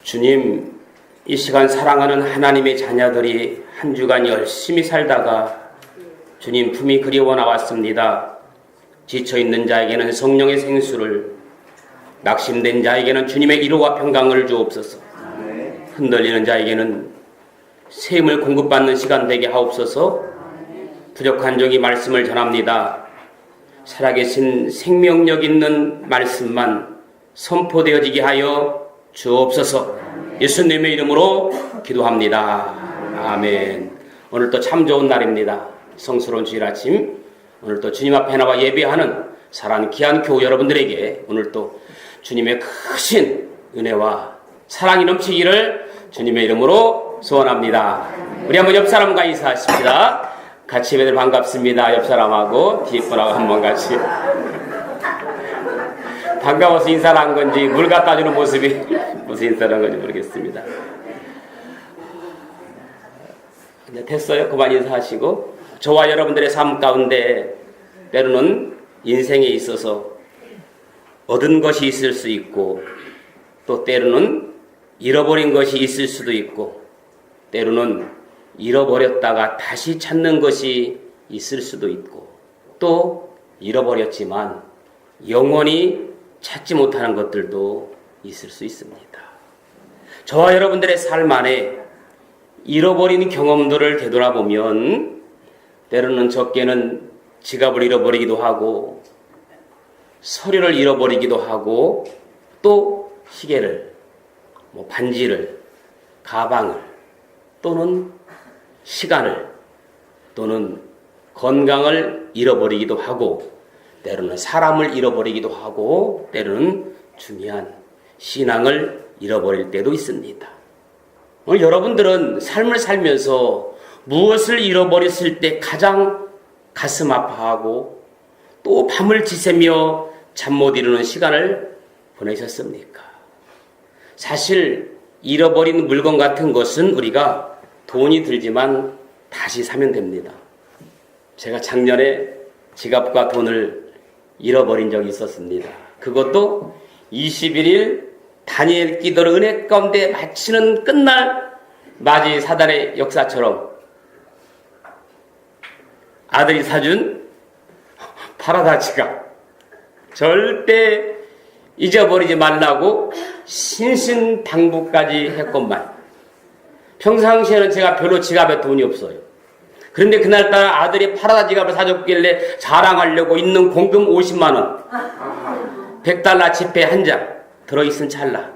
주님, 이 시간 사랑하는 하나님의 자녀들이 한 주간 열심히 살다가 주님 품이 그리워 나왔습니다. 지쳐있는 자에게는 성령의 생수를, 낙심된 자에게는 주님의 위로와 평강을 주옵소서. 흔들리는 자에게는 새 힘을 공급받는 시간 되게 하옵소서. 부족한 종이 말씀을 전합니다. 살아계신 생명력 있는 말씀만 선포되어지게 하여 주옵소서. 예수님의 이름으로 기도합니다. 아멘. 오늘 또 참 좋은 날입니다. 성스러운 주일 아침, 오늘 또 주님 앞에 나와 예배하는 사랑하는 귀한 교우 여러분들에게 오늘 또 주님의 크신 은혜와 사랑이 넘치기를 주님의 이름으로 소원합니다. 우리 한번 옆 사람과 인사하십니다. 같이 예배들 반갑습니다. 옆 사람하고 뒤에 분하고 한번 같이 반가워서 인사를 한 건지 물 갖다 주는 모습이 무슨 인사를 한 건지 모르겠습니다. 네, 됐어요. 그만 인사하시고, 저와 여러분들의 삶 가운데 때로는 인생에 있어서 얻은 것이 있을 수 있고, 또 때로는 잃어버린 것이 있을 수도 있고, 때로는 잃어버렸다가 다시 찾는 것이 있을 수도 있고, 또 잃어버렸지만 영원히 찾지 못하는 것들도 있을 수 있습니다. 저와 여러분들의 삶 안에 잃어버린 경험들을 되돌아보면 때로는 적게는 지갑을 잃어버리기도 하고, 서류를 잃어버리기도 하고, 또 시계를, 반지를, 가방을, 또는 시간을, 또는 건강을 잃어버리기도 하고, 때로는 사람을 잃어버리기도 하고, 때로는 중요한 신앙을 잃어버릴 때도 있습니다. 오늘 여러분들은 삶을 살면서 무엇을 잃어버렸을 때 가장 가슴 아파하고 또 밤을 지새며 잠 못 이루는 시간을 보내셨습니까? 사실 잃어버린 물건 같은 것은 우리가 돈이 들지만 다시 사면 됩니다. 제가 작년에 지갑과 돈을 잃어버린 적이 있었습니다. 그것도 21일 다니엘 기도를 은혜 가운데 마치는 끝날 맞이 사단의 역사처럼 아들이 사준 파라다 지갑, 절대 잊어버리지 말라고 신신당부까지 했건만, 평상시에는 제가 별로 지갑에 돈이 없어요. 그런데 그날따라 아들이 파라다 지갑을 사줬길래 자랑하려고 있는 공금 50만 원, $100 지폐 한 장 들어있은 찰나,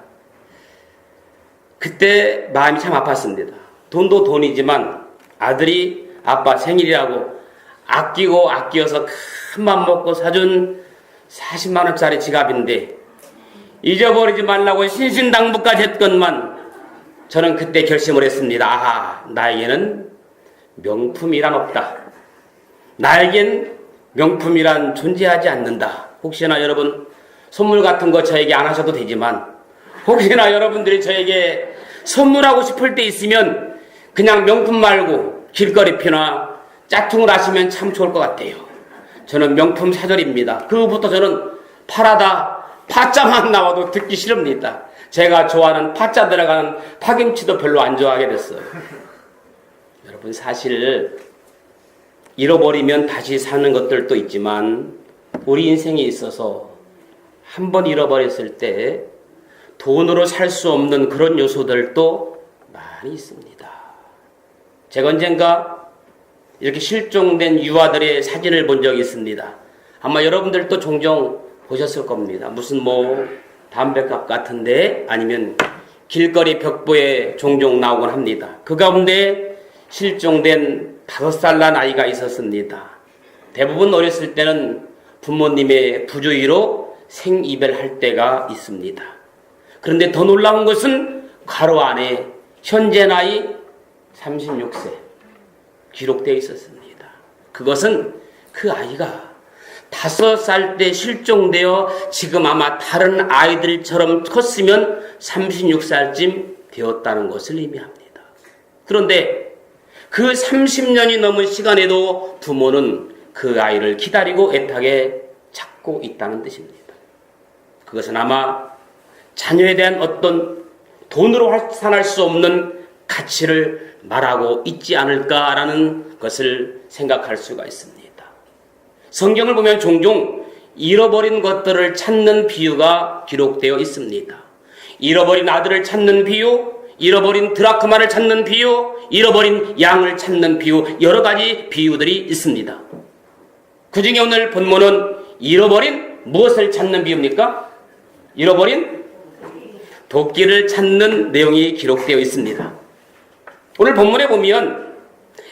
그때 마음이 참 아팠습니다. 돈도 돈이지만 아들이 아빠 생일이라고 아껴서 큰맘 먹고 사준 40만 원짜리 지갑인데 잊어버리지 말라고 신신당부까지 했건만, 저는 그때 결심을 했습니다. 아하, 나에게는 명품이란 없다. 나에겐 명품이란 존재하지 않는다. 혹시나 여러분 선물 같은 거 저에게 안 하셔도 되지만, 혹시나 여러분들이 저에게 선물하고 싶을 때 있으면 그냥 명품 말고 길거리표나 짝퉁을 하시면 참 좋을 것 같아요. 저는 명품 사절입니다. 그부터 저는 파라다 파자만 나와도 듣기 싫습니다. 제가 좋아하는 파자 들어가는 파김치도 별로 안 좋아하게 됐어요. 여러분, 사실 잃어버리면 다시 사는 것들도 있지만 우리 인생에 있어서 한번 잃어버렸을 때 돈으로 살 수 없는 그런 요소들도 많이 있습니다. 제가 언젠가 이렇게 실종된 유아들의 사진을 본 적이 있습니다. 아마 여러분들도 종종 보셨을 겁니다. 무슨 담배값 같은데 아니면 길거리 벽보에 종종 나오곤 합니다. 그 가운데 실종된 5살 난 아이가 있었습니다. 대부분 어렸을 때는 부모님의 부주의로 생이별할 때가 있습니다. 그런데 더 놀라운 것은 괄호 안에 현재 나이 36세 기록되어 있었습니다. 그것은 그 아이가 5살 때 실종되어 지금 아마 다른 아이들처럼 컸으면 36살쯤 되었다는 것을 의미합니다. 그런데 그 30년이 넘은 시간에도 부모는 그 아이를 기다리고 애타게 찾고 있다는 뜻입니다. 그것은 아마 자녀에 대한 어떤 돈으로 환산할 수 없는 가치를 말하고 있지 않을까라는 것을 생각할 수가 있습니다. 성경을 보면 종종 잃어버린 것들을 찾는 비유가 기록되어 있습니다. 잃어버린 아들을 찾는 비유, 잃어버린 드라크마를 찾는 비유, 잃어버린 양을 찾는 비유, 여러 가지 비유들이 있습니다. 그 중에 오늘 본문은 잃어버린 무엇을 찾는 비유입니까? 잃어버린 도끼를 찾는 내용이 기록되어 있습니다. 오늘 본문에 보면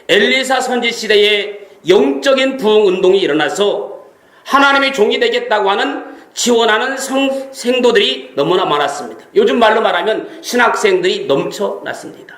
엘리사 선지 시대에 영적인 부흥운동이 일어나서 하나님의 종이 되겠다고 하는 지원하는 생도들이 너무나 많았습니다. 요즘 말로 말하면 신학생들이 넘쳐났습니다.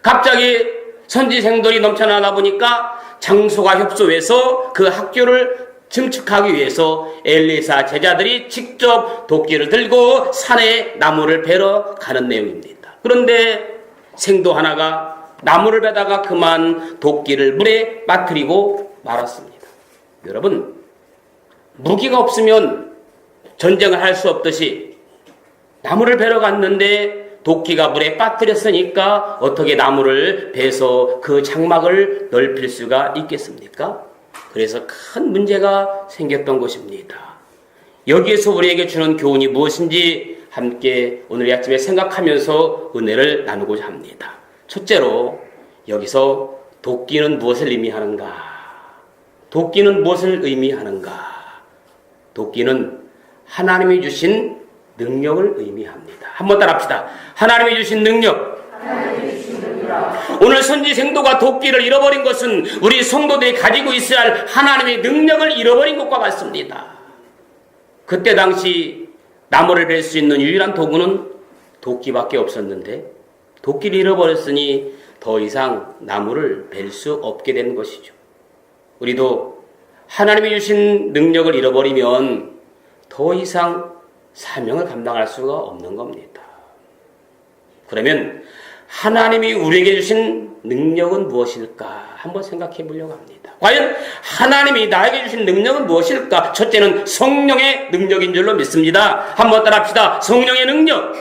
갑자기 선지생들이 넘쳐나다 보니까 장소가 협소해서 그 학교를 증축하기 위해서 엘리사 제자들이 직접 도끼를 들고 산에 나무를 베러 가는 내용입니다. 그런데 생도 하나가 나무를 베다가 그만 도끼를 물에 빠뜨리고 말았습니다. 여러분, 무기가 없으면 전쟁을 할 수 없듯이 나무를 베러 갔는데 도끼가 물에 빠뜨렸으니까 어떻게 나무를 베서 그 장막을 넓힐 수가 있겠습니까? 그래서 큰 문제가 생겼던 것입니다. 여기에서 우리에게 주는 교훈이 무엇인지 함께 오늘 아침에 생각하면서 은혜를 나누고자 합니다. 첫째로 여기서 도끼는 무엇을 의미하는가? 도끼는 무엇을 의미하는가? 도끼는 하나님이 주신 능력을 의미합니다. 한번 따라합시다. 하나님이 주신 능력. 오늘 선지 생도가 도끼를 잃어버린 것은 우리 성도들이 가지고 있어야 할 하나님의 능력을 잃어버린 것과 같습니다. 그때 당시 나무를 벨 수 있는 유일한 도구는 도끼밖에 없었는데 도끼를 잃어버렸으니 더 이상 나무를 벨 수 없게 된 것이죠. 우리도 하나님이 주신 능력을 잃어버리면 더 이상 사명을 감당할 수가 없는 겁니다. 그러면 하나님이 우리에게 주신 능력은 무엇일까? 한번 생각해 보려고 합니다. 과연 하나님이 나에게 주신 능력은 무엇일까? 첫째는 성령의 능력인 줄로 믿습니다. 한번 따라합시다. 성령의 능력.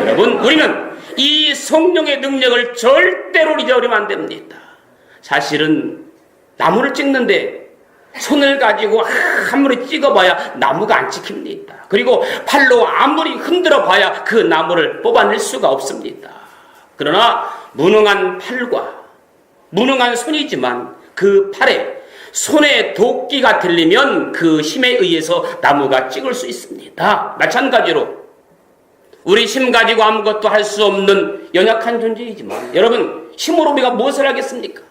여러분, 우리는 이 성령의 능력을 절대로 잊어버리면 안 됩니다. 사실은 나무를 찍는데 손을 가지고 아무리 찍어봐야 나무가 안 찍힙니다. 그리고 팔로 아무리 흔들어 봐야 그 나무를 뽑아낼 수가 없습니다. 그러나 무능한 팔과 무능한 손이지만 그 팔에 손에 도끼가 들리면 그 힘에 의해서 나무가 찍을 수 있습니다. 마찬가지로 우리 힘 가지고 아무것도 할 수 없는 연약한 존재이지만 여러분, 힘으로 우리가 무엇을 하겠습니까?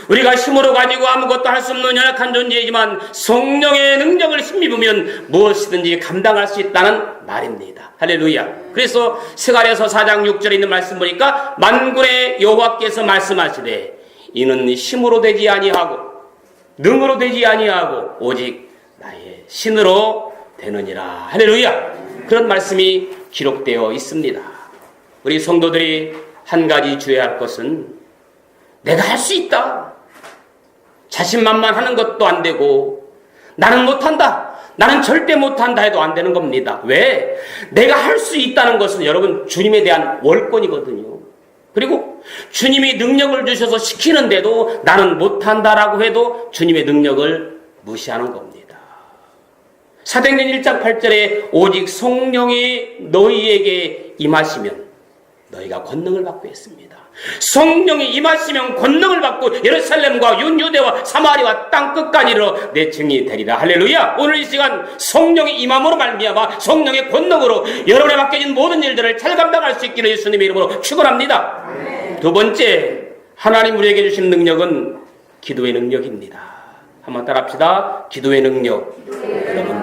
우리가 힘으로 가지고 아무것도 할 수 없는 연약한 존재이지만 성령의 능력을 힘입으면 무엇이든지 감당할 수 있다는 말입니다. 할렐루야. 그래서 스가랴서 4장 6절에 있는 말씀 보니까 만군의 여호와께서 말씀하시되 이는 힘으로 되지 아니하고 능으로 되지 아니하고 오직 나의 신으로 되느니라. 할렐루야. 그런 말씀이 기록되어 있습니다. 우리 성도들이 한 가지 주의해야 할 것은 내가 할 수 있다. 자신만만하는 것도 안 되고 나는 못한다. 나는 절대 못한다 해도 안 되는 겁니다. 왜? 내가 할 수 있다는 것은 여러분 주님에 대한 월권이거든요. 그리고 주님이 능력을 주셔서 시키는데도 나는 못한다라고 해도 주님의 능력을 무시하는 겁니다. 사도행전 1장 8절에 오직 성령이 너희에게 임하시면 너희가 권능을 받고 있습니다. 성령이 임하시면 권능을 받고 예루살렘과 유대와 사마리아 땅끝까지 이르러 내 증인이 되리라. 할렐루야. 오늘 이 시간 성령의 임함으로 말미암아 성령의 권능으로 여러분에 맡겨진 모든 일들을 잘 감당할 수 있기를 예수님의 이름으로 축원합니다. 두 번째, 하나님 우리에게 주신 능력은 기도의 능력입니다. 한번 따라합시다. 기도의 능력. 여러분,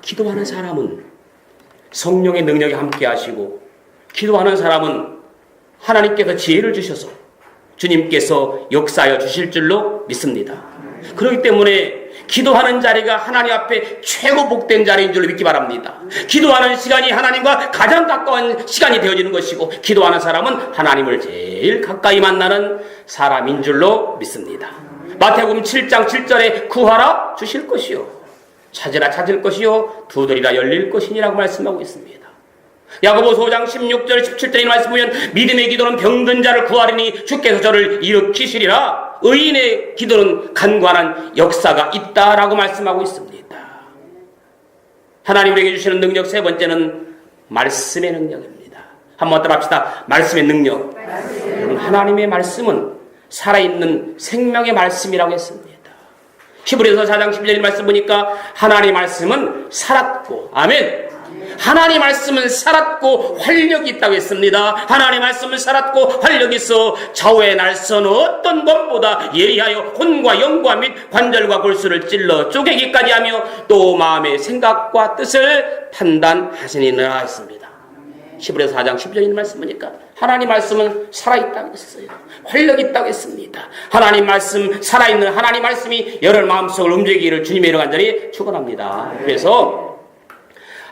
기도하는 사람은 성령의 능력이 함께 하시고 기도하는 사람은 하나님께서 지혜를 주셔서 주님께서 역사하여 주실 줄로 믿습니다. 그렇기 때문에 기도하는 자리가 하나님 앞에 최고 복된 자리인 줄로 믿기 바랍니다. 기도하는 시간이 하나님과 가장 가까운 시간이 되어지는 것이고 기도하는 사람은 하나님을 제일 가까이 만나는 사람인 줄로 믿습니다. 마태복음 7장 7절에 구하라 주실 것이요 찾으라 찾을 것이요 두드리라 열릴 것이니라고 말씀하고 있습니다. 야고보서 5장 16절 17절의 말씀 보면 믿음의 기도는 병든 자를 구하리니 주께서 저를 일으키시리라. 의인의 기도는 간관한 역사가 있다라고 말씀하고 있습니다. 하나님 우리에게 주시는 능력 세 번째는 말씀의 능력입니다. 한번 따라합시다. 말씀의 능력. 여러분, 하나님의 말씀은 살아있는 생명의 말씀이라고 했습니다. 히브리서 4장 11절 말씀 보니까 하나님의 말씀은 살았고, 아멘. 하나님의 말씀은 살았고 활력이 있다고 했습니다. 하나님의 말씀은 살았고 활력이 있어 좌우의 날선 어떤 검보다 예리하여 혼과 영과 및 관절과 골수를 찔러 쪼개기까지 하며 또 마음의 생각과 뜻을 판단하시니라 했습니다. 히브리서 4장 12절인 말씀 보니까 하나님 말씀은 살아있다고 했어요. 활력이 있다고 했습니다. 하나님 말씀, 살아있는 하나님 말씀이 여러분 마음속을 움직이기를 주님의 이름 간절히 축원합니다. 그래서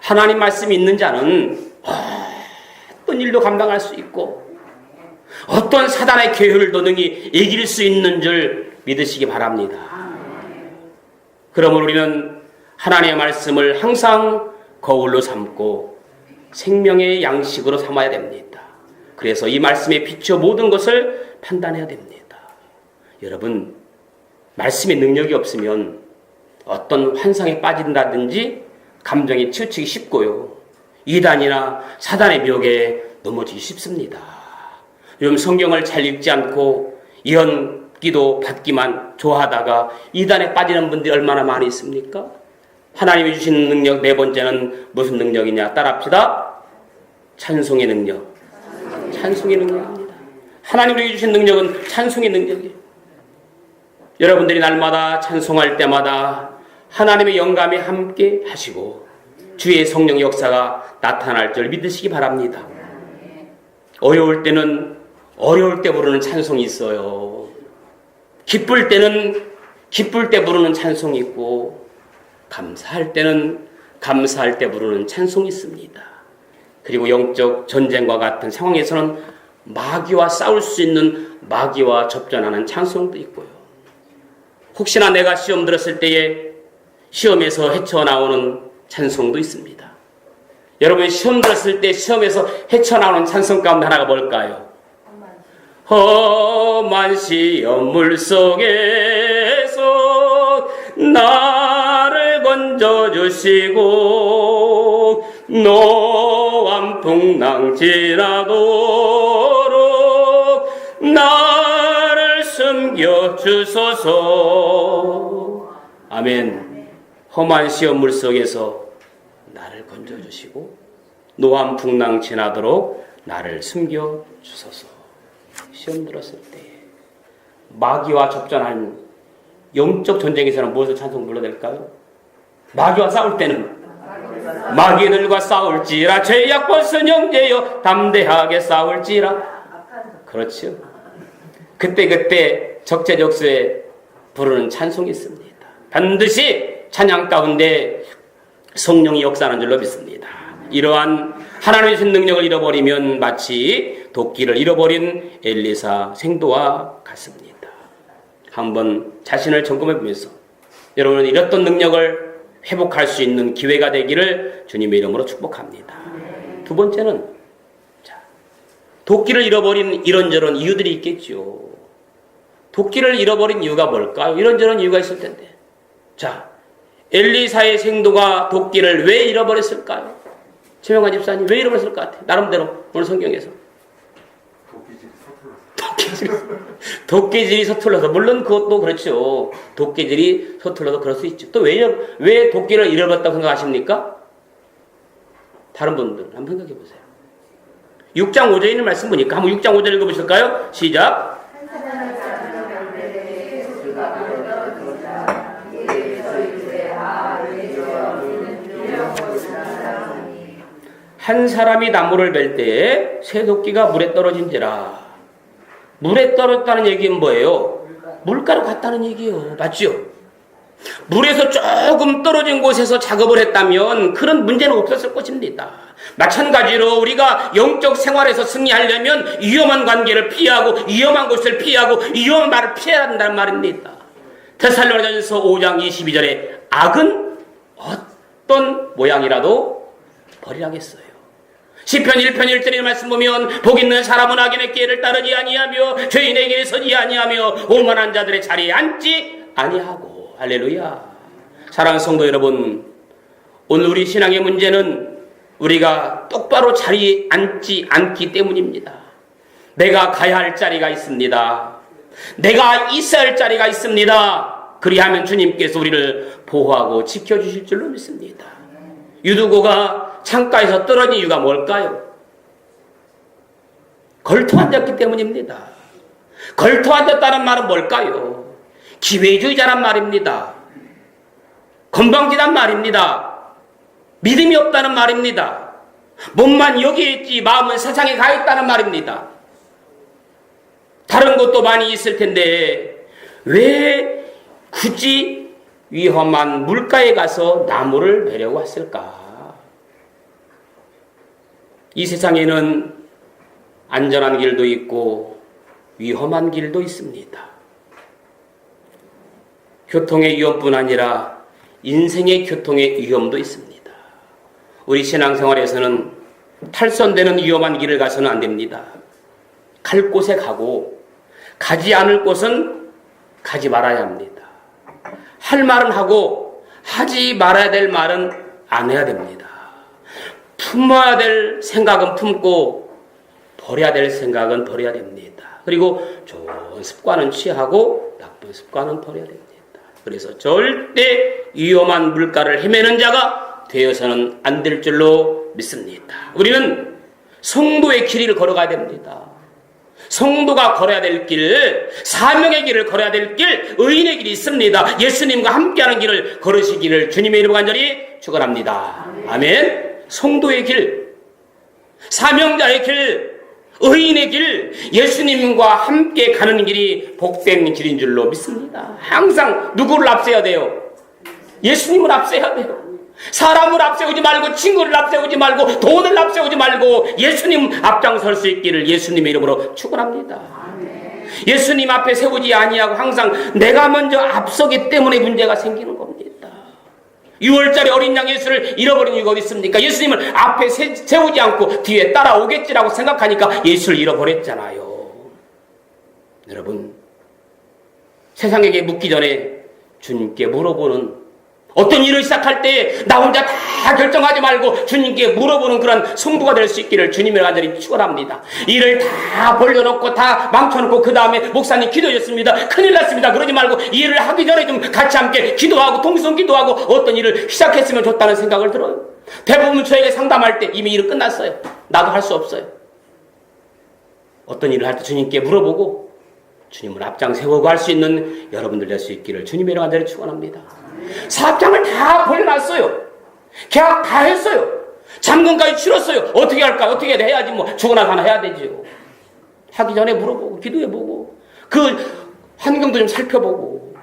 하나님 말씀이 있는 자는 어떤 일도 감당할 수 있고 어떤 사단의 계율도 능히 이길 수 있는 줄 믿으시기 바랍니다. 그러므로 우리는 하나님의 말씀을 항상 거울로 삼고 생명의 양식으로 삼아야 됩니다. 그래서 이 말씀에 비추어 모든 것을 판단해야 됩니다. 여러분, 말씀의 능력이 없으면 어떤 환상에 빠진다든지 감정이 치우치기 쉽고요. 이단이나 사단의 미혹에 넘어지기 쉽습니다. 요즘 성경을 잘 읽지 않고 예언기도 받기만 좋아하다가 이단에 빠지는 분들이 얼마나 많이 있습니까? 하나님이 주신 능력 네 번째는 무슨 능력이냐? 따라합시다. 찬송의 능력. 찬송의 능력입니다. 하나님이 주신 능력은 찬송의 능력이에요. 여러분들이 날마다 찬송할 때마다 하나님의 영감이 함께 하시고 주의 성령 역사가 나타날 줄 믿으시기 바랍니다. 어려울 때는 어려울 때 부르는 찬송이 있어요. 기쁠 때는 기쁠 때 부르는 찬송이 있고 감사할 때는 감사할 때 부르는 찬송이 있습니다. 그리고 영적 전쟁과 같은 상황에서는 마귀와 싸울 수 있는 마귀와 접전하는 찬송도 있고요. 혹시나 내가 시험 들었을 때에 시험에서 헤쳐나오는 찬송도 있습니다. 여러분, 시험 들었을 때 시험에서 헤쳐나오는 찬송 가운데 하나가 뭘까요? 험한 시험물 속에서 나를 건져주시고 노암 풍랑 지나도록 나를 숨겨주소서. 아멘. 험한 시험물 속에서 나를 건져주시고 노암 풍랑 지나도록 나를 숨겨주소서. 시험 들었을 때 마귀와 접전한 영적 전쟁에서는 무엇을 찬송 불러댈까요? 마귀와 싸울 때는 마귀들과 싸울지라 죄악 벗은 형제여 담대하게 싸울지라. 그렇죠. 그때 적재적소에 부르는 찬송이 있습니다. 반드시 찬양 가운데 성령이 역사하는 줄로 믿습니다. 이러한 하나님의 주신 능력을 잃어버리면 마치 도끼를 잃어버린 엘리사 생도와 같습니다. 한번 자신을 점검해 보면서 여러분은 잃었던 능력을 회복할 수 있는 기회가 되기를 주님의 이름으로 축복합니다. 두 번째는 도끼를 잃어버린 이런저런 이유들이 있겠죠. 도끼를 잃어버린 이유가 뭘까요? 이런저런 이유가 있을 텐데. 엘리사의 생도가 도끼를 왜 잃어버렸을까요? 최명환 집사님, 왜 잃어버렸을 것 같아요? 나름대로 오늘 성경에서. 도끼질이 서툴러서. 물론 그것도 그렇죠. 도끼질이 서툴러서 그럴 수 있죠. 또 왜 도끼를 잃어버렸다고 생각하십니까? 다른 분들 한번 생각해 보세요. 6장 5절에 있는 말씀 보니까 한번 6장 5절 읽어보실까요? 시작. 한 사람이 나무를 벨 때에 새 도끼가 물에 떨어진지라. 물에 떨어졌다는 얘기는 뭐예요? 물가로 갔다는 얘기예요. 맞죠? 물에서 조금 떨어진 곳에서 작업을 했다면 그런 문제는 없었을 것입니다. 마찬가지로 우리가 영적 생활에서 승리하려면 위험한 관계를 피하고 위험한 곳을 피하고 위험한 말을 피해야 한다는 말입니다. 데살로니가전서 5장 22절에 악은 어떤 모양이라도 버리라겠어요. 시편 1편 1절의 말씀 보면 복 있는 사람은 악인의 길을 따르지 아니하며 죄인의 길에 서지 아니하며 오만한 자들의 자리에 앉지 아니하고. 할렐루야. 사랑하는 성도 여러분, 오늘 우리 신앙의 문제는 우리가 똑바로 자리에 앉지 않기 때문입니다. 내가 가야 할 자리가 있습니다. 내가 있어야 할 자리가 있습니다. 그리하면 주님께서 우리를 보호하고 지켜주실 줄로 믿습니다. 유두고가 창가에서 떨어진 이유가 뭘까요? 걸터 앉았기 때문입니다. 걸터 앉았다는 말은 뭘까요? 기회주의자란 말입니다. 건방지단 말입니다. 믿음이 없다는 말입니다. 몸만 여기에 있지 마음은 세상에 가 있다는 말입니다. 다른 것도 많이 있을 텐데 왜 굳이 위험한 물가에 가서 나무를 베려고 왔을까? 이 세상에는 안전한 길도 있고 위험한 길도 있습니다. 교통의 위험뿐 아니라 인생의 교통의 위험도 있습니다. 우리 신앙생활에서는 탈선되는 위험한 길을 가서는 안 됩니다. 갈 곳에 가고 가지 않을 곳은 가지 말아야 합니다. 할 말은 하고 하지 말아야 될 말은 안 해야 됩니다. 품어야 될 생각은 품고 버려야 될 생각은 버려야 됩니다. 그리고 좋은 습관은 취하고 나쁜 습관은 버려야 됩니다. 그래서 절대 위험한 물가를 헤매는 자가 되어서는 안 될 줄로 믿습니다. 우리는 성도의 길을 걸어가야 됩니다. 성도가 걸어야 될 길, 사명의 길을 걸어야 될 길, 의인의 길이 있습니다. 예수님과 함께하는 길을 걸으시기를 주님의 이름으로 간절히 축원합니다. 아멘. 성도의 길, 사명자의 길, 의인의 길, 예수님과 함께 가는 길이 복된 길인 줄로 믿습니다. 항상 누구를 앞세워야 돼요? 예수님을 앞세워야 돼요. 사람을 앞세우지 말고, 친구를 앞세우지 말고, 돈을 앞세우지 말고 예수님 앞장설 수 있기를 예수님의 이름으로 축원합니다. 예수님 앞에 세우지 아니하고 항상 내가 먼저 앞서기 때문에 문제가 생기는 겁니다. 6월달에 어린 양 예수를 잃어버린 이유가 어디 있습니까? 예수님을 앞에 세우지 않고 뒤에 따라오겠지라고 생각하니까 예수를 잃어버렸잖아요. 여러분, 세상에게 묻기 전에 주님께 물어보는, 어떤 일을 시작할 때 나 혼자 다 결정하지 말고 주님께 물어보는 그런 성도가 될 수 있기를 주님의 간절히 축원합니다. 일을 다 벌려놓고 다 망쳐놓고 그 다음에 목사님 기도했습니다. 큰일 났습니다. 그러지 말고 일을 하기 전에 좀 같이 함께 기도하고 동성 기도하고 어떤 일을 시작했으면 좋다는 생각을 들어요. 대부분 저에게 상담할 때 이미 일은 끝났어요. 나도 할 수 없어요. 어떤 일을 할 때 주님께 물어보고 주님을 앞장 세우고 할 수 있는 여러분들 될 수 있기를 주님의 간절히 축원합니다. 사업장을 다 벌려놨어요. 계약 다 했어요. 잔금까지 치렀어요. 어떻게 할까? 어떻게 해야지 뭐 죽어나 가나 해야 되죠. 하기 전에 물어보고 기도해보고 그 환경도 좀 살펴보고.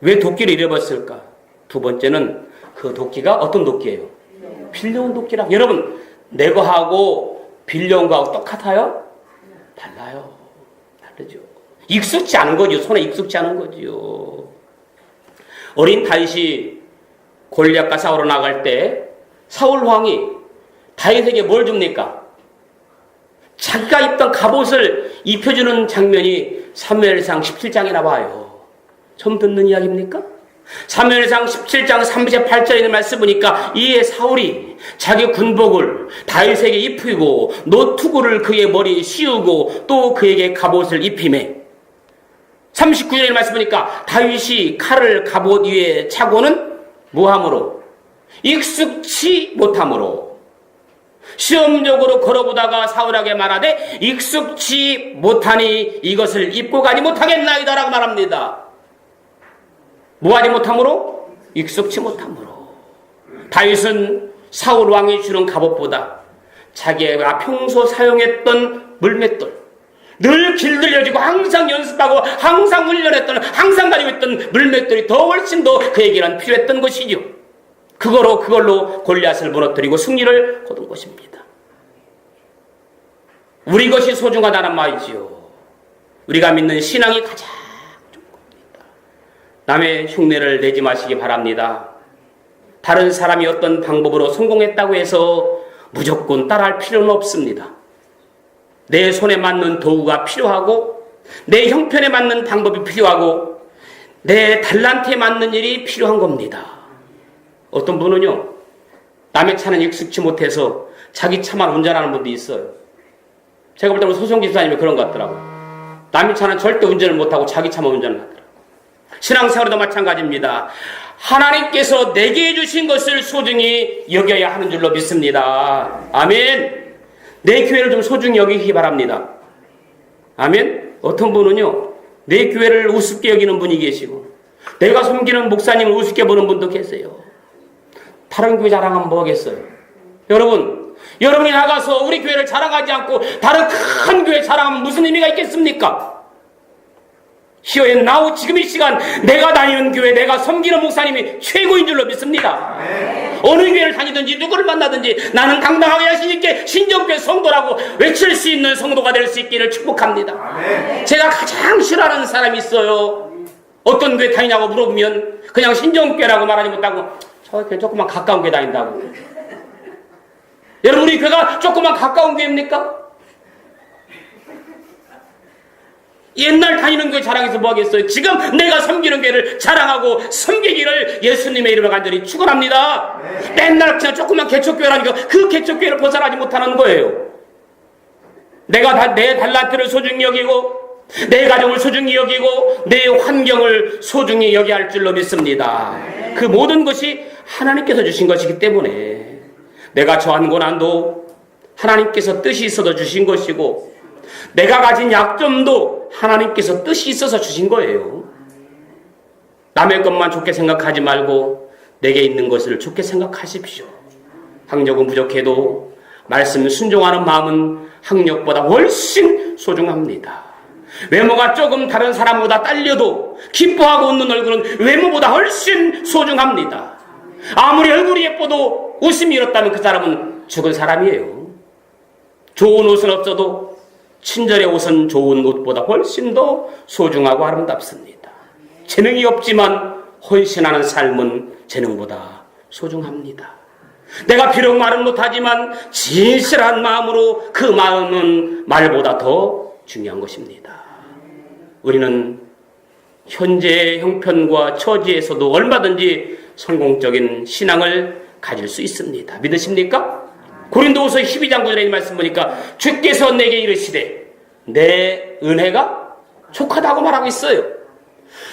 왜 도끼를 잃어버렸을까? 두 번째는 그 도끼가 어떤 도끼예요? 빌려온 도끼라. 여러분, 내 거하고 빌려온 거하고 똑같아요? 달라요. 다르죠. 익숙지 않은 거죠. 손에 익숙지 않은 거죠. 어린 다윗이 골리앗과 싸우러 나갈 때 사울 왕이 다윗에게 뭘 줍니까? 자기가 입던 갑옷을 입혀주는 장면이 사무엘상 17장에 나와요. 처음 듣는 이야기입니까? 사무엘상 17장 38절에 있는 말씀 보니까 이에 사울이 자기 군복을 다윗에게 입히고 노투구를 그의 머리에 씌우고 또 그에게 갑옷을 입히매 39절에 말씀 보니까 다윗이 칼을 갑옷 위에 차고는 무함으로 익숙치 못함으로 시험적으로 걸어보다가 사울에게 말하되 익숙치 못하니 이것을 입고 가지 못하겠나이다 라고 말합니다. 뭐하지 못함으로? 익숙치 못함으로. 다윗은 사울 왕이 주는 갑옷보다 자기가 평소 사용했던 물맷돌, 늘 길들여지고 항상 연습하고 항상 훈련했던, 항상 가지고 있던 물맷돌이 더 훨씬 더 그에게는 필요했던 것이죠. 그걸로 골리앗을 무너뜨리고 승리를 거둔 것입니다. 우리 것이 소중하다는 말이지요. 우리가 믿는 신앙이 가장 좋은 겁니다. 남의 흉내를 내지 마시기 바랍니다. 다른 사람이 어떤 방법으로 성공했다고 해서 무조건 따라할 필요는 없습니다. 내 손에 맞는 도구가 필요하고 내 형편에 맞는 방법이 필요하고 내 달란트에 맞는 일이 필요한 겁니다. 어떤 분은요, 남의 차는 익숙치 못해서 자기 차만 운전하는 분도 있어요. 제가 볼 때는 소송기사님이 그런 것 같더라고요. 남의 차는 절대 운전을 못하고 자기 차만 운전을 하더라고요. 신앙생활에도 마찬가지입니다. 하나님께서 내게 주신 것을 소중히 여겨야 하는 줄로 믿습니다. 아멘. 내 교회를 좀 소중히 여기기 바랍니다. 아멘. 어떤 분은요, 내 교회를 우습게 여기는 분이 계시고 내가 섬기는 목사님을 우습게 보는 분도 계세요. 다른 교회 자랑하면 뭐 하겠어요? 여러분이 나가서 우리 교회를 자랑하지 않고 다른 큰 교회 자랑하면 무슨 의미가 있겠습니까? Here and now, 지금 이 시간 내가 다니는 교회, 내가 섬기는 목사님이 최고인 줄로 믿습니다. 네. 어느 교회를 다니든지 누구를 만나든지 나는 당당하게 자신 있게 신정교회 성도라고 외칠 수 있는 성도가 될 수 있기를 축복합니다. 네. 제가 가장 싫어하는 사람이 있어요. 어떤 교회 다니냐고 물어보면 그냥 신정교회라고 말하지 못하고 저 교회 조금만 가까운 교회 다닌다고. 여러분, 우리 교회가 조금만 가까운 교회입니까? 옛날 다니는 교회 자랑해서 뭐 하겠어요? 지금 내가 섬기는 교회를 자랑하고 섬기기를 예수님의 이름으로 간절히 축원합니다. 네. 맨날 그냥 조그만 개척교회라니까 그 개척교회를 벗어나지 못하는 거예요. 내가 내 달란트를 소중히 여기고 내 가정을 소중히 여기고 내 환경을 소중히 여겨야 할 줄로 믿습니다. 네. 그 모든 것이 하나님께서 주신 것이기 때문에 내가 처한 고난도 하나님께서 뜻이 있어서 주신 것이고 내가 가진 약점도 하나님께서 뜻이 있어서 주신 거예요. 남의 것만 좋게 생각하지 말고 내게 있는 것을 좋게 생각하십시오. 학력은 부족해도 말씀 순종하는 마음은 학력보다 훨씬 소중합니다. 외모가 조금 다른 사람보다 딸려도 기뻐하고 웃는 얼굴은 외모보다 훨씬 소중합니다. 아무리 얼굴이 예뻐도 웃음이 잃었다면 그 사람은 죽은 사람이에요. 좋은 옷은 없어도 친절의 옷은 좋은 옷보다 훨씬 더 소중하고 아름답습니다. 재능이 없지만 헌신하는 삶은 재능보다 소중합니다. 내가 비록 말은 못하지만 진실한 마음으로 그 마음은 말보다 더 중요한 것입니다. 우리는 현재의 형편과 처지에서도 얼마든지 성공적인 신앙을 가질 수 있습니다. 믿으십니까? 고린도후서 12장 9절에 말씀 보니까 주께서 내게 이르시되 내 은혜가 족하다고 말하고 있어요.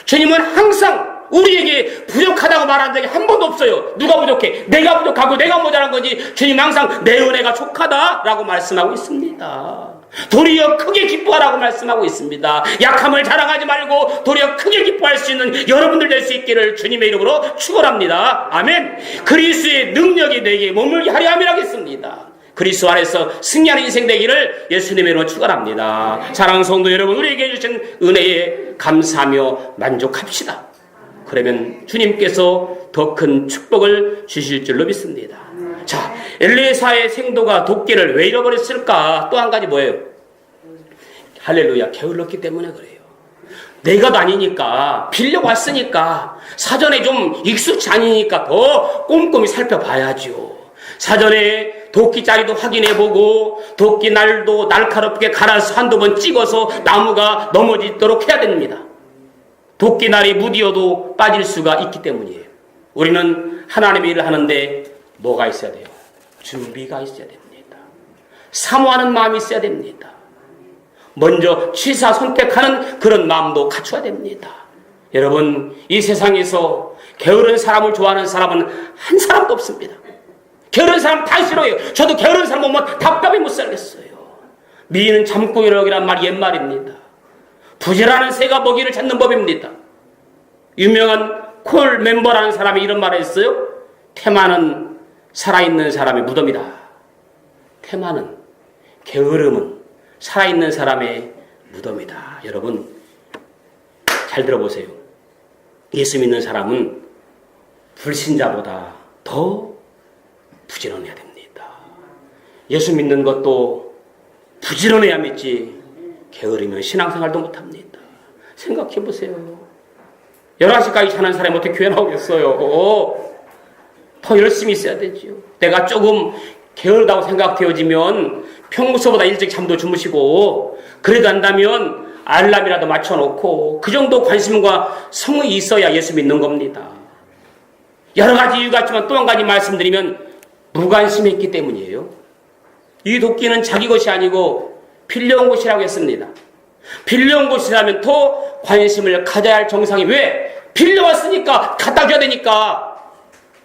주님은 항상 우리에게 부족하다고 말한 적이 한 번도 없어요. 누가 부족해? 내가 부족하고 내가 모자란 거지. 주님 항상 내 은혜가 족하다라고 말씀하고 있습니다. 도리어 크게 기뻐하라고 말씀하고 있습니다. 약함을 자랑하지 말고 도리어 크게 기뻐할 수 있는 여러분들 될 수 있기를 주님의 이름으로 축원합니다. 아멘. 그리스도의 능력이 내게 머물게 하려 함이라겠습니다. 그리스도 안에서 승리하는 인생 되기를 예수님의 이름으로 축원합니다. 사랑하는 성도 여러분, 우리에게 주신 은혜에 감사하며 만족합시다. 그러면 주님께서 더 큰 축복을 주실 줄로 믿습니다. 자, 엘리사의 생도가 도끼를 왜 잃어버렸을까? 또 한 가지 뭐예요? 할렐루야, 게을렀기 때문에 그래요. 내가 다니니까 빌려왔으니까 사전에 좀 익숙치 않으니까 더 꼼꼼히 살펴봐야죠. 사전에 도끼자리도 확인해보고 도끼날도 날카롭게 갈아서 한두 번 찍어서 나무가 넘어지도록 해야 됩니다. 도끼날이 무디어도 빠질 수가 있기 때문이에요. 우리는 하나님의 일을 하는데 뭐가 있어야 돼요? 준비가 있어야 됩니다. 사모하는 마음이 있어야 됩니다. 먼저 취사 선택하는 그런 마음도 갖춰야 됩니다. 여러분, 이 세상에서 게으른 사람을 좋아하는 사람은 한 사람도 없습니다. 게으른 사람 다 싫어해요. 저도 게으른 사람 보면 답답해 못 살겠어요. 미는 잠꾸러기란 말이 옛말입니다. 부지런한 새가 먹이를 찾는 법입니다. 유명한 콜 멤버라는 사람이 이런 말을 했어요. 태만은 살아있는 사람의 무덤이다. 태만은, 게으름은 살아있는 사람의 무덤이다. 여러분, 잘 들어보세요. 예수 믿는 사람은 불신자보다 더 부지런해야 됩니다. 예수 믿는 것도 부지런해야 믿지 게으르면 신앙생활도 못합니다. 생각해보세요. 11시까지 자는 사람이 어떻게 교회 나오겠어요? 더 열심히 있어야 되지요. 내가 조금 게으르다고 생각되어지면 평소보다 일찍 잠도 주무시고, 그래도 한다면 알람이라도 맞춰놓고 그 정도 관심과 성의 있어야 예수 믿는 겁니다. 여러 가지 이유가 있지만 또 한 가지 말씀드리면 무관심했기 때문이에요. 이 도끼는 자기 것이 아니고 빌려온 것이라고 했습니다. 빌려온 것이라면 더 관심을 가져야 할 정상이, 왜? 빌려왔으니까 갖다 줘야 되니까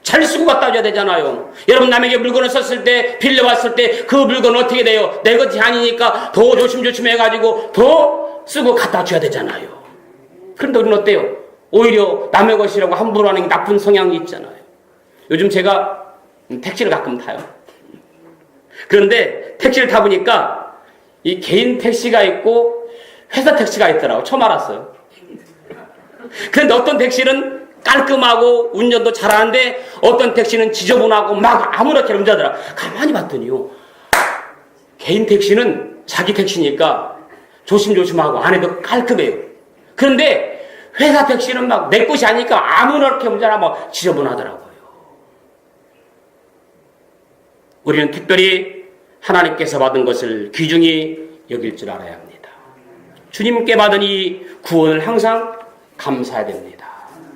잘 쓰고 갖다 줘야 되잖아요. 여러분, 남에게 물건을 썼을 때, 빌려왔을 때 그 물건은 어떻게 돼요? 내 것이 아니니까 더 조심조심 해가지고 더 쓰고 갖다 줘야 되잖아요. 그런데 우리는 어때요? 오히려 남의 것이라고 함부로 하는 나쁜 성향이 있잖아요. 요즘 제가 택시를 가끔 타요. 그런데 택시를 타보니까 이 개인 택시가 있고 회사 택시가 있더라고요. 처음 알았어요. 그런데 어떤 택시는 깔끔하고 운전도 잘하는데 어떤 택시는 지저분하고 막 아무렇게 운전하더라. 가만히 봤더니요, 개인 택시는 자기 택시니까 조심조심하고 안에도 깔끔해요. 그런데 회사 택시는 막 내 것이 아니니까 아무렇게 운전하고 막 지저분하더라고요. 우리는 특별히 하나님께서 받은 것을 귀중히 여길 줄 알아야 합니다. 주님께 받은 이 구원을 항상 감사해야 됩니다.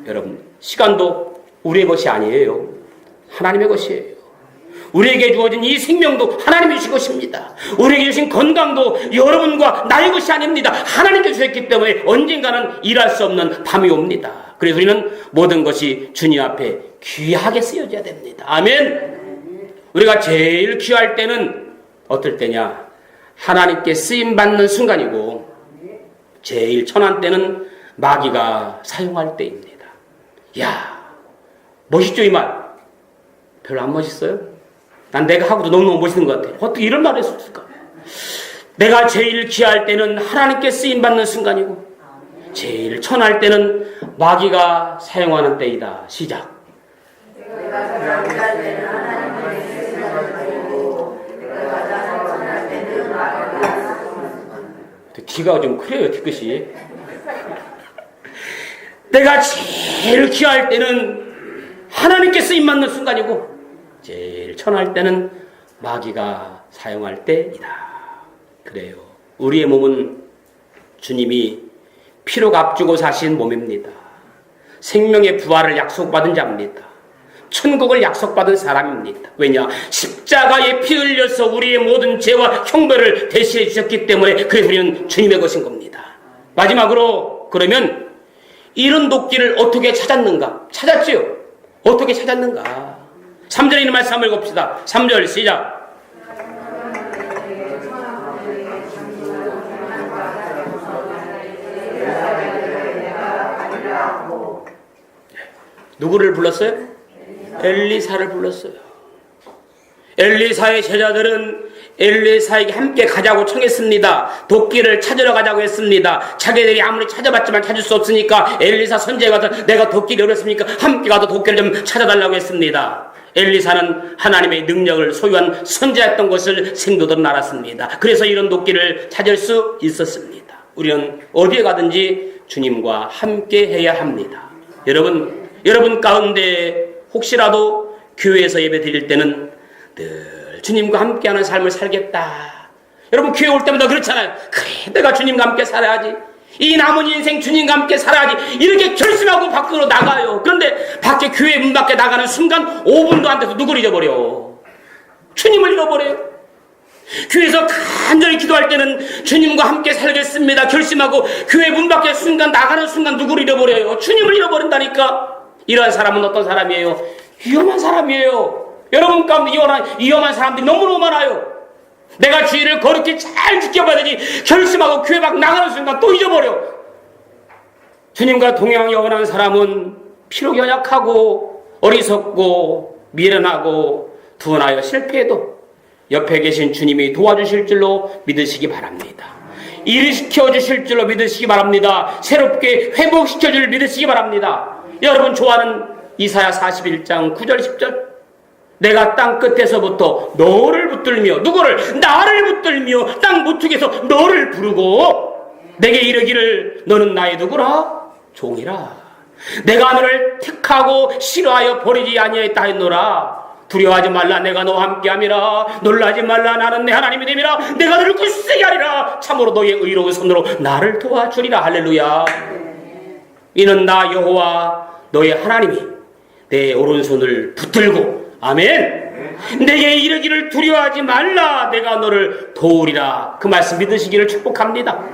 여러분, 시간도 우리의 것이 아니에요. 하나님의 것이에요. 우리에게 주어진 이 생명도 하나님이 주신 것입니다. 우리에게 주신 건강도 여러분과 나의 것이 아닙니다. 하나님께 주셨기 때문에 언젠가는 일할 수 없는 밤이 옵니다. 그래서 우리는 모든 것이 주님 앞에 귀하게 쓰여져야 됩니다. 아멘. 우리가 제일 귀할 때는 어떨 때냐? 하나님께 쓰임받는 순간이고, 제일 천한 때는 마귀가 사용할 때입니다. 야, 멋있죠 이 말? 별로 안 멋있어요? 난 내가 하고도 너무너무 멋있는 것 같아. 어떻게 이런 말을 했을까? 내가 제일 귀할 때는 하나님께 쓰임받는 순간이고, 제일 천할 때는 마귀가 사용하는 때이다. 시작. 귀가 좀 그래요, 뒤끝이. 내가 제일 귀할 때는 하나님께 쓰임받는 순간이고, 제일 천할 때는 마귀가 사용할 때이다. 그래요. 우리의 몸은 주님이 피로 값주고 사신 몸입니다. 생명의 부활을 약속받은 자입니다. 천국을 약속받은 사람입니다. 왜냐? 십자가에 피 흘려서 우리의 모든 죄와 형벌을 대신해 주셨기 때문에, 그래서 우리는 주님의 것인 겁니다. 마지막으로, 그러면 이런 도끼를 어떻게 찾았는가? 찾았지요? 어떻게 찾았는가? 3절에 있는 말씀 한번 읽읍시다. 3절 시작. 누구를 불렀어요? 엘리사를 불렀어요. 엘리사의 제자들은 엘리사에게 함께 가자고 청했습니다. 도끼를 찾으러 가자고 했습니다. 자기들이 아무리 찾아봤지만 찾을 수 없으니까 엘리사 선지자가 가서 내가 도끼를 어렸습니까? 함께 가서 도끼를 좀 찾아달라고 했습니다. 엘리사는 하나님의 능력을 소유한 선지자였던 것을 생도들은 알았습니다. 그래서 이런 도끼를 찾을 수 있었습니다. 우리는 어디에 가든지 주님과 함께 해야 합니다. 여러분 가운데 혹시라도 교회에서 예배 드릴 때는 늘 주님과 함께하는 삶을 살겠다. 여러분, 교회 올 때마다 그렇잖아요. 그래, 내가 주님과 함께 살아야지. 이 남은 인생 주님과 함께 살아야지. 이렇게 결심하고 밖으로 나가요. 그런데 교회 문 밖에 나가는 순간 5분도 안 돼서 누구를 잃어버려? 주님을 잃어버려요. 교회에서 간절히 기도할 때는 주님과 함께 살겠습니다 결심하고 교회 문 밖에 나가는 순간 누구를 잃어버려요? 주님을 잃어버린다니까. 이러한 사람은 어떤 사람이에요? 위험한 사람이에요. 여러분 가운데 위험한 사람들이 너무너무 많아요. 내가 주의를 거룩히 잘 지켜봐야 되지 결심하고 교회 밖 나가는 순간 또 잊어버려. 주님과 동행하기 원하는 사람은 피로 연약하고 어리석고 미련하고 둔하여 실패해도 옆에 계신 주님이 도와주실 줄로 믿으시기 바랍니다. 일을 시켜주실 줄로 믿으시기 바랍니다. 새롭게 회복시켜 줄 믿으시기 바랍니다. 여러분 좋아하는 이사야 41장 9절 10절. 내가 땅 끝에서부터 너를 붙들며, 누구를? 나를 붙들며 땅 모퉁이에서 너를 부르고 내게 이르기를 너는 나의 누구라? 종이라. 내가 너를 택하고 싫어하여 버리지 아니하였다 했노라. 두려워하지 말라. 내가 너와 함께함이라. 놀라지 말라. 나는 내 하나님이 됨이라. 내가 너를 굳세게 하리라. 참으로 너의 의로운 손으로 나를 도와주리라. 할렐루야. 이는 나 여호와 너의 하나님이 내 오른손을 붙들고 아멘. 내게 이르기를 두려워하지 말라. 내가 너를 도우리라. 그 말씀 믿으시기를 축복합니다.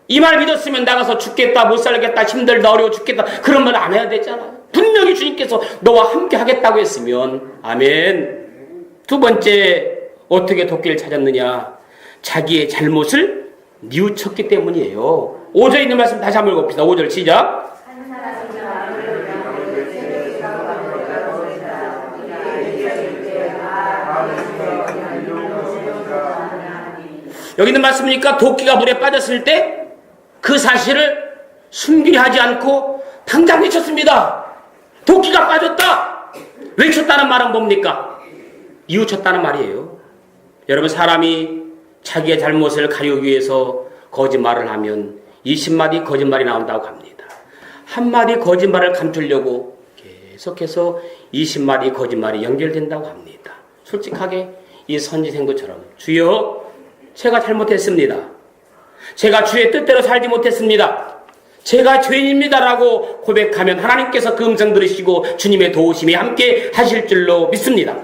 이 말 믿었으면 나가서 죽겠다, 못 살겠다, 힘들다, 어려워 죽겠다 그런 말 안 해야 되잖아요. 분명히 주님께서 너와 함께 하겠다고 했으면 아멘. 두 번째, 어떻게 도끼를 찾았느냐? 자기의 잘못을 뉘우쳤기 때문이에요. 5절에 있는 말씀 다시 한번 읽어봅시다. 5절 시작. 여기 있는 말씀이니까 도끼가 물에 빠졌을 때 그 사실을 숨기려 하지 않고 당장 외쳤습니다. 도끼가 빠졌다. 외쳤다는 말은 뭡니까? 뉘우쳤다는 말이에요. 여러분, 사람이 자기의 잘못을 가리기 위해서 거짓말을 하면 20마디 거짓말이 나온다고 합니다. 한마디 거짓말을 감추려고 계속해서 20마디 거짓말이 연결된다고 합니다. 솔직하게 이 선지생도처럼 주여, 제가 잘못했습니다. 제가 주의 뜻대로 살지 못했습니다. 제가 죄인입니다라고 고백하면 하나님께서 그 음성 들으시고 주님의 도우심이 함께 하실 줄로 믿습니다.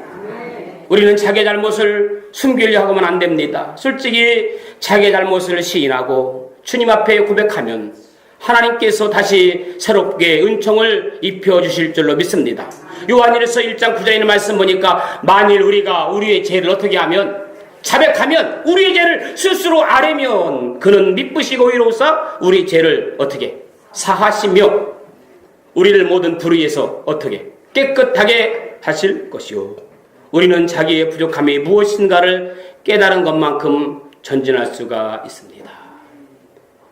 우리는 자기의 잘못을 숨기려 하고는 안 됩니다. 솔직히 자기의 잘못을 시인하고 주님 앞에 고백하면 하나님께서 다시 새롭게 은총을 입혀주실 줄로 믿습니다. 요한일서 1장 9절에 있는 말씀 보니까 만일 우리가 우리의 죄를 어떻게 하면 자백하면 우리의 죄를 스스로 아뢰면 그는 미쁘시고 의로우사 우리의 죄를 어떻게 사하시며 우리를 모든 불의에서 어떻게 깨끗하게 하실 것이요. 우리는 자기의 부족함이 무엇인가를 깨달은 것만큼 전진할 수가 있습니다.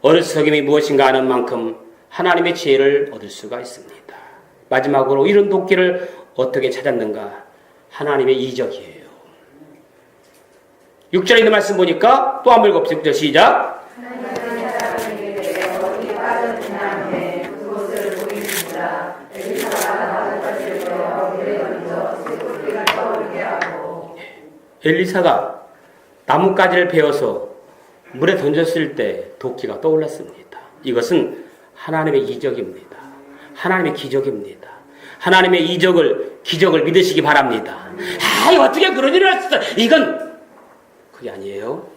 어리석음이 무엇인가 아는 만큼 하나님의 지혜를 얻을 수가 있습니다. 마지막으로 이런 도끼를 어떻게 찾았는가? 하나님의 이적이에요. 6절에 있는 말씀 보니까 또 한 번 읽어봅시다. 6절 시작. 엘리사가 나뭇가지를 베어서 물에 던졌을 때 도끼가 떠올랐습니다. 이것은 하나님의 이적입니다. 하나님의 기적입니다. 하나님의 기적을 믿으시기 바랍니다. 어떻게 그런 일을 했어? 이건 그게 아니에요.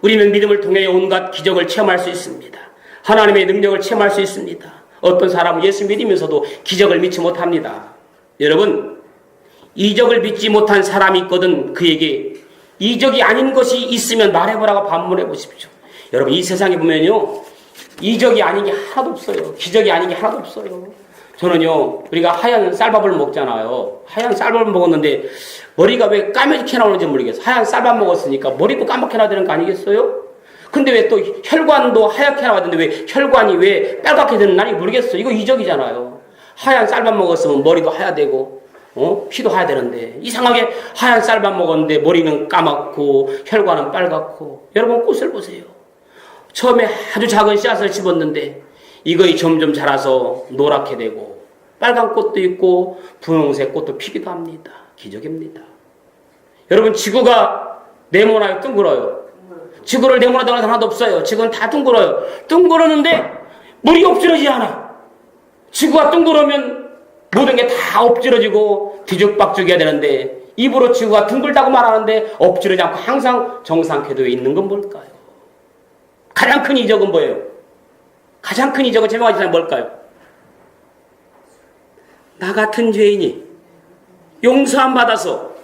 우리는 믿음을 통해 온갖 기적을 체험할 수 있습니다. 하나님의 능력을 체험할 수 있습니다. 어떤 사람은 예수 믿으면서도 기적을 믿지 못합니다. 여러분, 이적을 믿지 못한 사람이 있거든 그에게 이적이 아닌 것이 있으면 말해보라고 반문해 보십시오. 여러분, 이 세상에 보면요, 이적이 아닌 게 하나도 없어요. 기적이 아닌 게 하나도 없어요. 저는요, 우리가 하얀 쌀밥을 먹잖아요. 하얀 쌀밥을 먹었는데 머리가 왜 까맣게 나오는지 모르겠어요. 하얀 쌀밥 먹었으니까 머리도 까맣게 나야 되는 거 아니겠어요? 근데 왜 또 혈관도 하얗게 나와야 되는데 왜 혈관이 왜 빨갛게 되는 날이 모르겠어요. 이거 이적이잖아요. 하얀 쌀밥 먹었으면 머리도 하야 되고 피도 하야 되는데 이상하게 하얀 쌀밥 먹었는데 머리는 까맣고 혈관은 빨갛고. 여러분, 꽃을 보세요. 처음에 아주 작은 씨앗을 집었는데 이거이 점점 자라서 노랗게 되고 빨간 꽃도 있고 분홍색 꽃도 피기도 합니다. 기적입니다. 여러분, 지구가 네모나요, 둥글어요? 지구를 네모나다는 것은 하나도 없어요. 지구는 다 둥글어요. 둥그러는데 물이 엎질러지지 않아. 지구가 둥그러면 모든 게 다 엎질러지고 뒤죽박죽해야 되는데 입으로 지구가 둥글다고 말하는데 엎질러지 않고 항상 정상 궤도에 있는 건 뭘까요? 가장 큰 이적은 뭐예요? 가장 큰 이적은 제명하지는 뭘까요? 나 같은 죄인이 용서함 받아서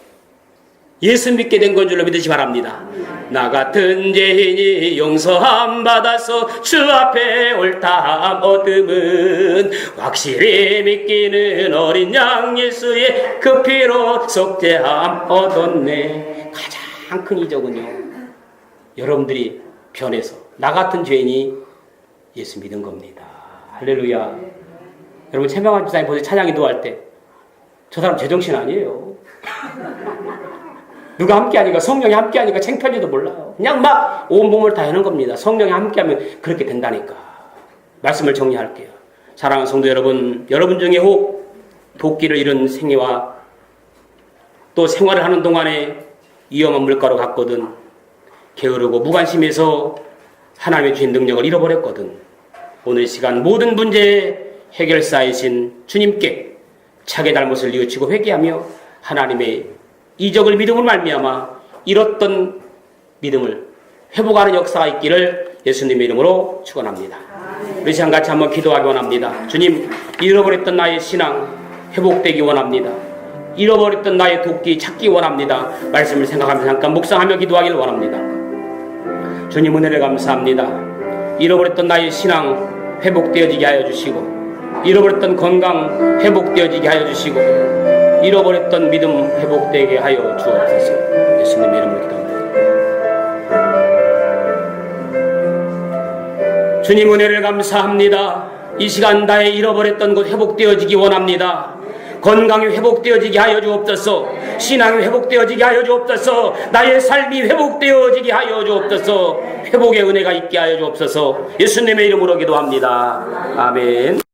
예수 믿게 된 건 줄로 믿으시 바랍니다. 나 같은 죄인이 용서함 받아서 주 앞에 옳다함 얻음은 확실히 믿기는 어린 양 예수의 그 피로 속죄함 얻었네. 가장 큰 이적은요, 여러분들이 변해서 나 같은 죄인이 예수 믿은 겁니다. 할렐루야. 여러분, 최명환 집사님 보세요. 찬양 기도할 때 저 사람 제정신 아니에요. 누가 함께하니까, 성령이 함께하니까 창피한지도 몰라요. 그냥 막 온몸을 다 하는 겁니다. 성령이 함께하면 그렇게 된다니까. 말씀을 정리할게요. 사랑하는 성도 여러분, 여러분 중에 혹 도끼를 잃은 생애와 또 생활을 하는 동안에 위험한 물가로 갔거든, 게으르고 무관심해서 하나님의 주신 능력을 잃어버렸거든, 오늘 시간 모든 문제의 해결사이신 주님께 자기의 잘못을 뉘우치고 회개하며 하나님의 이적을 믿음으로 말미암아 잃었던 믿음을 회복하는 역사가 있기를 예수님의 이름으로 축원합니다. 우리 시간 같이 한번 기도하기 원합니다. 주님, 잃어버렸던 나의 신앙 회복되기 원합니다. 잃어버렸던 나의 도끼 찾기 원합니다. 말씀을 생각하면서 잠깐 묵상하며 기도하기를 원합니다. 주님, 은혜를 감사합니다. 잃어버렸던 나의 신앙 회복되어지게 하여 주시고, 잃어버렸던 건강 회복되어지게 하여 주시고, 잃어버렸던 믿음 회복되게 하여 주옵소서. 예수님의 이름으로 기도합니다. 주님, 은혜를 감사합니다. 이 시간 나의 잃어버렸던 것 회복되어지기 원합니다. 건강이 회복되어지게 하여 주옵소서. 신앙이 회복되어지게 하여 주옵소서. 나의 삶이 회복되어지게 하여 주옵소서. 회복의 은혜가 있게 하여 주옵소서. 예수님의 이름으로 기도합니다. 아멘.